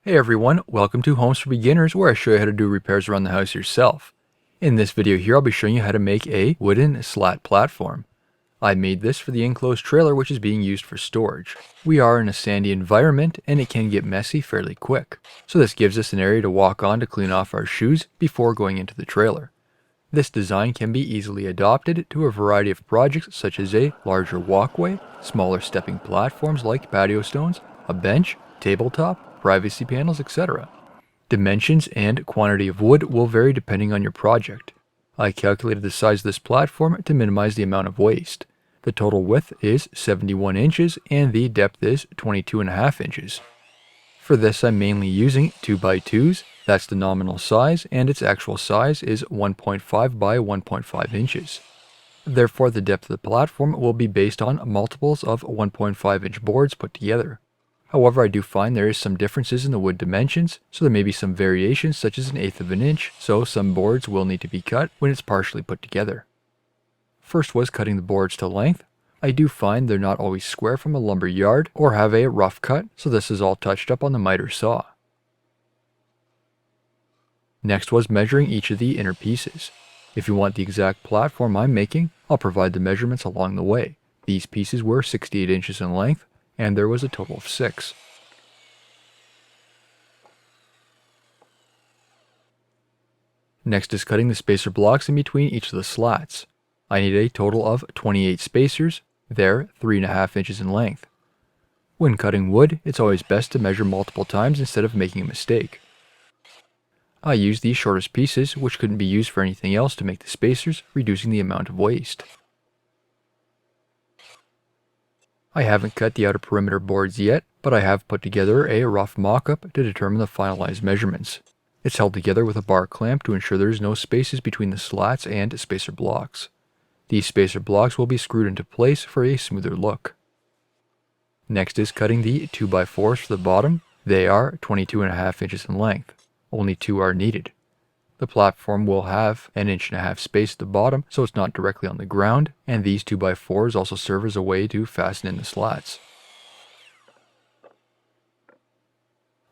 Hey everyone, welcome to Homes for Beginners, where I show you how to do repairs around the house yourself. In this video here, I'll be showing you how to make a wooden slat platform. I made this for the enclosed trailer which is being used for storage. We are in a sandy environment and it can get messy fairly quick. So this gives us an area to walk on to clean off our shoes before going into the trailer. This design can be easily adopted to a variety of projects such as a larger walkway, smaller stepping platforms like patio stones, a bench, tabletop, privacy panels, etc. Dimensions and quantity of wood will vary depending on your project. I calculated the size of this platform to minimize the amount of waste. The total width is 71 inches and the depth is 22.5 inches. For this I'm mainly using 2x2s, that's the nominal size, and its actual size is 1.5 by 1.5 inches. Therefore the depth of the platform will be based on multiples of 1.5 inch boards put together. However, I do find there is some differences in the wood dimensions, so there may be some variations such as 1/8 of an inch, so some boards will need to be cut when it's partially put together. First was cutting the boards to length. I do find they're not always square from a lumber yard or have a rough cut, so this is all touched up on the miter saw. Next was measuring each of the inner pieces. If you want the exact platform I'm making, I'll provide the measurements along the way. These pieces were 68 inches in length, and there was a total of 6. Next is cutting the spacer blocks in between each of the slats. I need a total of 28 spacers, they're 3.5 inches in length. When cutting wood, it's always best to measure multiple times instead of making a mistake. I used the shortest pieces, which couldn't be used for anything else, to make the spacers, reducing the amount of waste. I haven't cut the outer perimeter boards yet, but I have put together a rough mock-up to determine the finalized measurements. It's held together with a bar clamp to ensure there's no spaces between the slats and spacer blocks. These spacer blocks will be screwed into place for a smoother look. Next is cutting the 2x4s for the bottom. They are 22.5 inches in length. Only 2 are needed. The platform will have 1.5 inch space at the bottom, so it's not directly on the ground, and these 2x4s also serve as a way to fasten in the slats.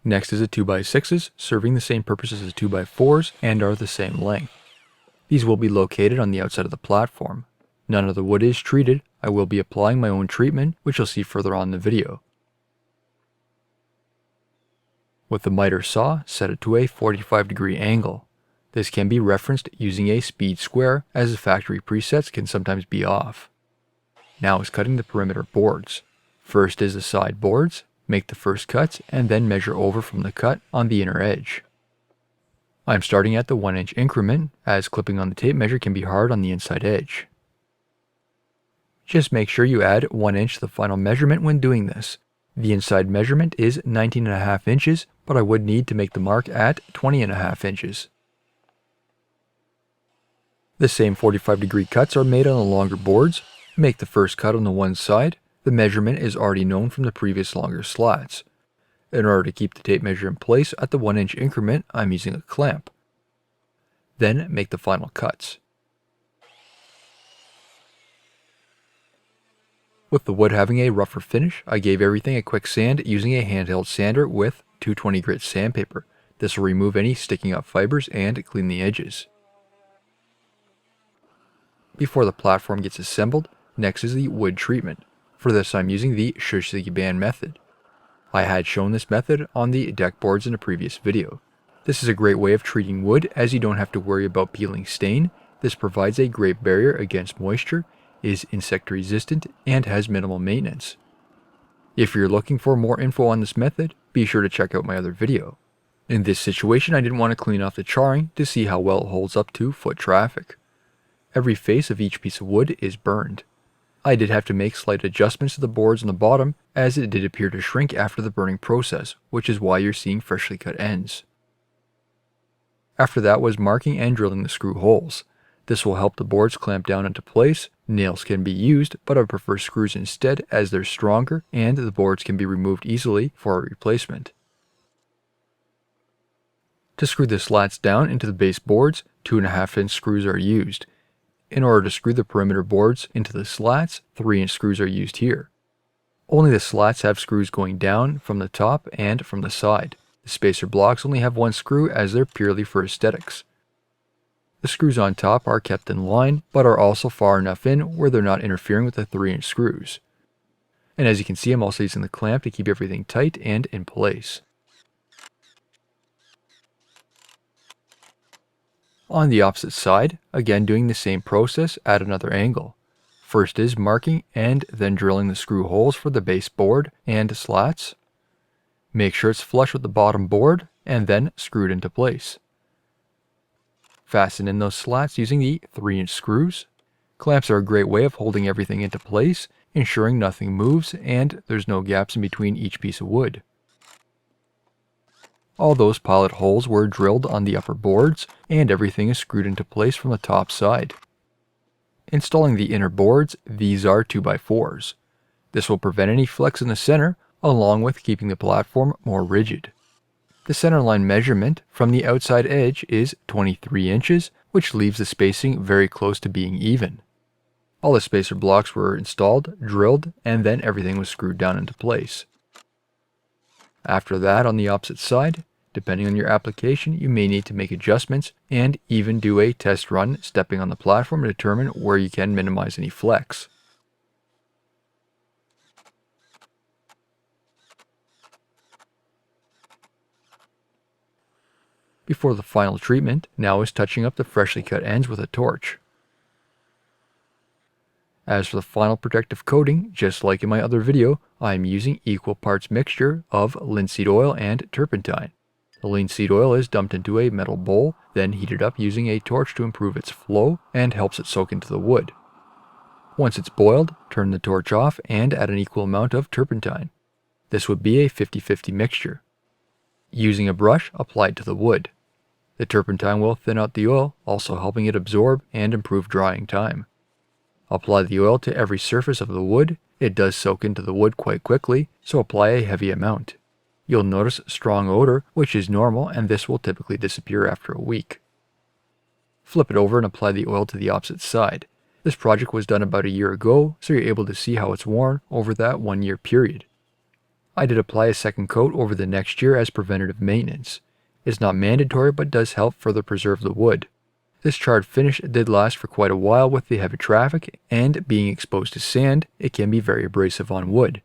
Next is the 2x6s, serving the same purpose as the 2x4s and are the same length. These will be located on the outside of the platform. None of the wood is treated. I will be applying my own treatment, which you'll see further on in the video. With the miter saw, set it to a 45-degree angle. This can be referenced using a speed square, as the factory presets can sometimes be off. Now is cutting the perimeter boards. First is the side boards, make the first cuts, and then measure over from the cut on the inner edge. I'm starting at the 1 inch increment, as clipping on the tape measure can be hard on the inside edge. Just make sure you add 1 inch to the final measurement when doing this. The inside measurement is 19.5 inches, but I would need to make the mark at 20.5 inches. The same 45-degree cuts are made on the longer boards. Make the first cut on the one side. The measurement is already known from the previous longer slats. In order to keep the tape measure in place at the 1 inch increment, I'm using a clamp. Then make the final cuts. With the wood having a rougher finish, I gave everything a quick sand using a handheld sander with 220 grit sandpaper. This will remove any sticking up fibers and clean the edges. Before the platform gets assembled, next is the wood treatment. For this I'm using the band method. I had shown this method on the deck boards in a previous video. This is a great way of treating wood as you don't have to worry about peeling stain. This provides a great barrier against moisture, is insect resistant, and has minimal maintenance. If you're looking for more info on this method, be sure to check out my other video. In this situation I didn't want to clean off the charring to see how well it holds up to foot traffic. Every face of each piece of wood is burned. I did have to make slight adjustments to the boards on the bottom, as it did appear to shrink after the burning process, which is why you're seeing freshly cut ends. After that was marking and drilling the screw holes. This will help the boards clamp down into place. Nails can be used, but I prefer screws instead as they're stronger and the boards can be removed easily for a replacement. To screw the slats down into the base boards, 2.5 inch screws are used. In order to screw the perimeter boards into the slats, 3 inch screws are used here. Only the slats have screws going down from the top and from the side. The spacer blocks only have one screw as they're purely for aesthetics. The screws on top are kept in line, but are also far enough in where they're not interfering with the 3-inch screws. And as you can see, I'm also using the clamp to keep everything tight and in place. On the opposite side, again doing the same process at another angle. First is marking and then drilling the screw holes for the base board and slats. Make sure it's flush with the bottom board and then screwed into place. Fasten in those slats using the 3-inch screws. Clamps are a great way of holding everything into place, ensuring nothing moves and there's no gaps in between each piece of wood. All those pilot holes were drilled on the upper boards and everything is screwed into place from the top side. Installing the inner boards, these are 2x4s. This will prevent any flex in the center, along with keeping the platform more rigid. The centerline measurement from the outside edge is 23 inches, which leaves the spacing very close to being even. All the spacer blocks were installed, drilled, and then everything was screwed down into place. After that, on the opposite side, depending on your application, you may need to make adjustments and even do a test run stepping on the platform to determine where you can minimize any flex. Before the final treatment, now is touching up the freshly cut ends with a torch. As for the final protective coating, just like in my other video, I am using equal parts mixture of linseed oil and turpentine. The linseed oil is dumped into a metal bowl, then heated up using a torch to improve its flow and helps it soak into the wood. Once it's boiled, turn the torch off and add an equal amount of turpentine. This would be a 50-50 mixture. Using a brush, apply it to the wood. The turpentine will thin out the oil, also helping it absorb and improve drying time. Apply the oil to every surface of the wood. It does soak into the wood quite quickly, so apply a heavy amount. You'll notice strong odor, which is normal, and this will typically disappear after a week. Flip it over and apply the oil to the opposite side. This project was done about a year ago, so you're able to see how it's worn over that 1-year period. I did apply a second coat over the next year as preventative maintenance. It's not mandatory, but does help further preserve the wood. This charred finish did last for quite a while with the heavy traffic, and being exposed to sand, it can be very abrasive on wood.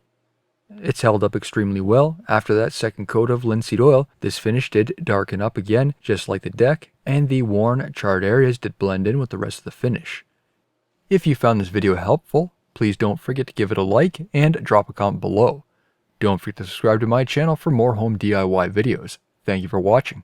It's held up extremely well. After that second coat of linseed oil, this finish did darken up again, just like the deck, and the worn, charred areas did blend in with the rest of the finish. If you found this video helpful, please don't forget to give it a like and drop a comment below. Don't forget to subscribe to my channel for more home DIY videos. Thank you for watching.